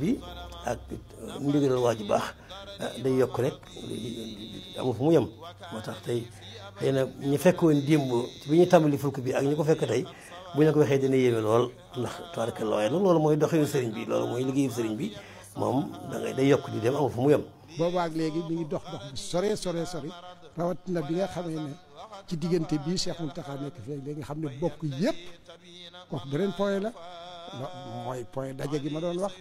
bi ak ndigalal waa ji baax day yokk rek amul fu mu yem moo tax tey xëy na ñu fekk woon démb bi ñu tàmbali fulk bi ak ñu ko fekk tey bu ñu ko waxee dina yéeme lool ndax tabaraka looye la loolu mooy doxinu sëriñ bi loolu mooy liggéeyu sëriñ bi moom da ngay day yokk di dem amul fu mu yem. boobaak léegi mi ngi dox bu sore rawatina bi nga xamee ne ci diggante bii Cheikh Mountakha nekk fii léegi nga xam ne bokk yëpp kooku beneen point la mooy point daje gi ma doon wax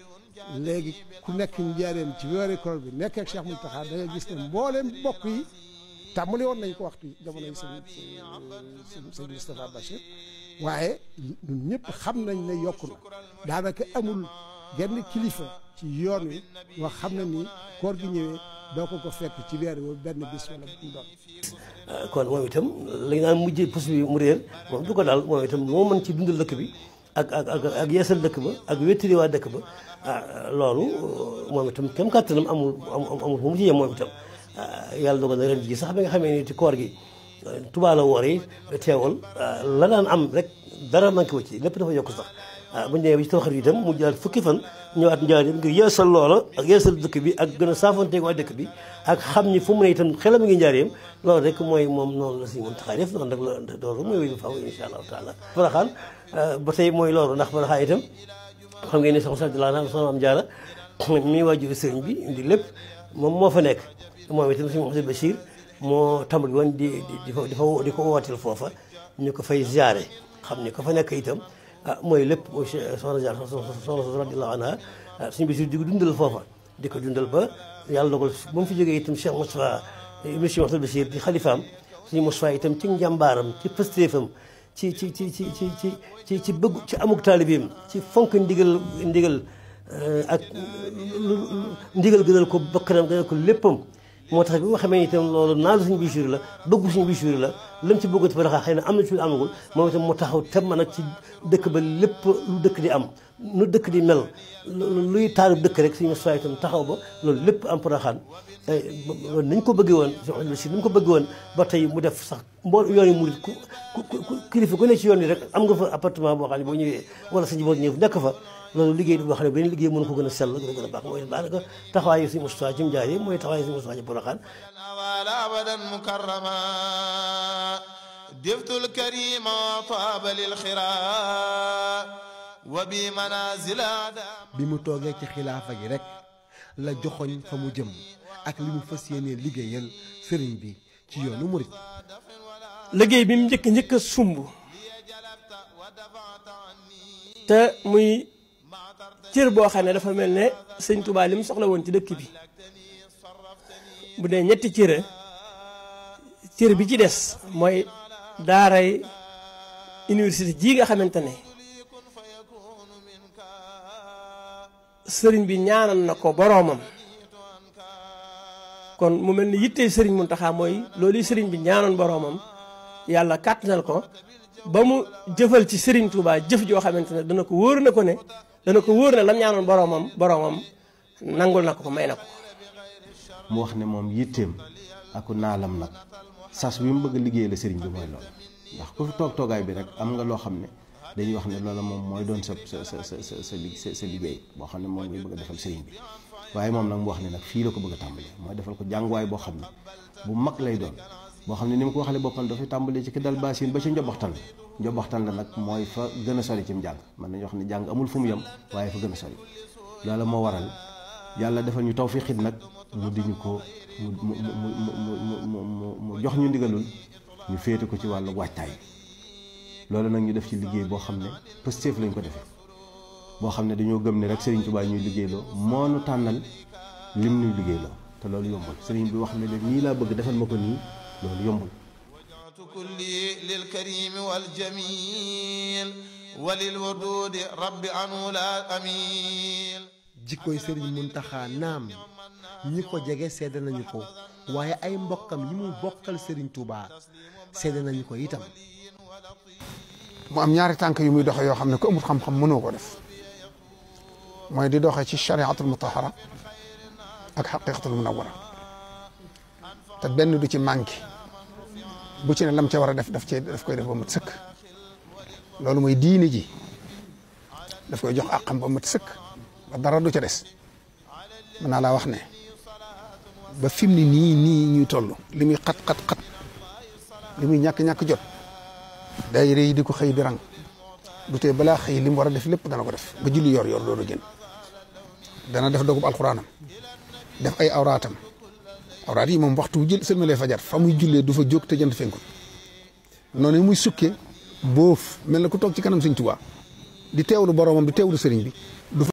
léegi ku nekk njaareem ci weeru koor bi nekk ak Cheikh Mountakha da nga gis ne mbooleem bokk yi tàmbali woon nañ ko waxtu jamonoy sëñ Moustapha Bachir waaye ñun ñëpp xam nañ ne yokku na daanaka amul genn kilifa ci yoon wi wax xam na ni koor gi ñëwee doo ko fekk ci weer wi benn bis wala bu mu doon. kon moom itam li nga naan mujjee pus bi mu réer moom du ko daal moom itam moo mën ci dundal dëkk bi ak yeesal dëkk ba ak wéttali waa dëkk ba loolu moom itam kem kàttanam amul fu mu ci yem moom itam yàlla dogal na ren ji sax bi nga xamee ni ci koor gi Tuubaa la woor yi teewal la daan am rek dara manqué wu ci lépp dafa yokk sax bu ñu demee ba ci tawaxat yi itam mu jëlaat fukki fan ñëwaat njaareem ngir yeesal loola ak yeesal dëkk bi ak gën a saafanteeg waa dëkk bi ak xam ni fu mu ne itam xelam ngi njaareem loolu rek mooy moom noonu la si mën taxaay def noonu rek loolu mooy wéy ba faaw insha allahu taala Porokhane ba tey mooy loolu ndax Porokhane itam xam ngeen ne soxna soxna am jaara mi waajur sëriñ bi indi lépp moom moo fa nekk moom itam suñu Mouhamadou Bachir moo tàmbali woon di ko wooteel foofa ñu ko fay ziare xam ni ko fa nekk itam mooy lépp mooy soxna Jaar soxna radiyallahu anha suñu bis di ko dundal foofa di ko dundal ba yàlla dogal ba mu fi jógee itam Cheikh Moustapha ibn Cheikh Mouhamadou Bachir di xalifaam suñu Moustapha itam ci njàmbaaram ci pëstéefam ci bëgg ci amuk taalibeem ci fonk ndigal ak ndigal gënal ko bakkanam gënal ko léppam moo tax bi nga xamee itam loolu naalu suñu Bichri la bëggu suñu Bichri la lam ci bëgg Porokhane xëy na am na ci lu amagul moom itam moo taxaw tem nag ci dëkk ba lépp lu dëkk di am nu dëkk di mel luy taaru dëkk rek suñu Moustapha itam taxaw ba loolu lépp am Porokhane nañ ko bëggee woon si nañ ko bëggee woon ba tey mu def sax mbool yoon yi murit ku kilifa ku ne ci yoon yi rek am nga fa appartement boo xam ne boo ñëwee wala sa njaboot ñëw nekk fa loolu liggéey boo xam ne beneen liggéey mënu ko gën a sell gën a baax mooy daanaka taxawaayu suñu Moustapha ci Njaay mooy taxawaayu suñu Moustapha ci Porokhane abadan mukarrama diftul karima taaba lil xira wa bi manazila bi mu toogee ci xilaafa gi rek la joxoñ fa mu jëm ak li mu fas yéenee liggéeyal sëriñ bi ci yoonu murit liggéey bi mu njëkk a sumb te muy cër boo xam ne dafa mel ne sëñ Touba li mu soxla woon ci dëkk bi bu dee ñetti cër bi ci des mooy daaray université ji nga xamante ne sëriñ bi ñaanal na ko boroomam kon mu mel ni yittee sëriñ Mountakha mooy loolu sëriñ bi ñaanoon boroomam yàlla kàttanal ko ba mu jëfal ci sëriñ Touba jëf joo xamante ne dana ko wóor na ko ne lam ñaanoon boroomam nangul na ko may na ko. mu wax ne moom yitteem ak naalam nag sas bi mu bëgg a liggéey la sëriñ bi mooy loolu ndax ku fi toogaay bi rek am nga loo xam ne dañuy wax ne loolu moom mooy doon sa liggéey boo xam ne moom ngay bëgg a defal sëriñ bi waaye moom nag mu wax ne nag fii la ko bëgg a tàmbalee mooy defal ko jànguwaay boo xam ne bu mag lay doon boo xam ne ni mu ko waxalee boppam dafay tàmbalee ci ki dal baasin ba ci njobaxtan la nag mooy fa gën a sori ci mu jàng mën nañu wax ne jàng amul fu mu yem waaye fa gën a sori loolu moo waral yàlla defal ñu tawfiixit nag mu di ñu ko mu jox ñu ndigalul ñu féete ko ci wàllu waajtaay loolu nag ñu def ci liggéey boo xam ne pëstéef lañ ko defee boo xam ne dañoo gëm ne rek Serigne Touba ñuy liggéeyloo moo nu tànnal lim ñuy liggéeyloo te loolu yombul Serigne bi wax ne leen nii laa bëgg defal ma ko nii loolu yombul. kulli lil karim wal jamil walil wadud rabbi anu la amin jikkoy Serigne Mountakha naam ñi ko jege seede nañu ko waaye ay mbokkam yi mu bokkal Serigne Touba seede nañu ko itam. mu am ñaari tànk yu muy doxe yoo xam ne ku amul xam-xam mënoo ko def mooy di doxe ci chariatul mutahara ak xaqiqatul munawara te benn du ci manqué bu ci ne lam ca war a def daf koy def ba mat sëkk loolu mooy diine ji daf koy jox àqam ba mat sëkk ba dara du ca des mën naa laa wax ne ba fi mu ne nii ñuy toll li muy xat li muy ñàkk jot daayira yi di ko xëy di rang du tee balaa xëy li mu war a def lépp dana ko def ba julli yor doonu génn dana def dogub alxuraanam def ay awraatam awraat yi moom waxtu jël sëlmalee fajar fa muy jullee du fa jóg te jant fenkul noonu muy sukkee boof mel na ku toog ci kanam Sëñ Tuubaa di teewlu boromam di teewlu sëriñ bi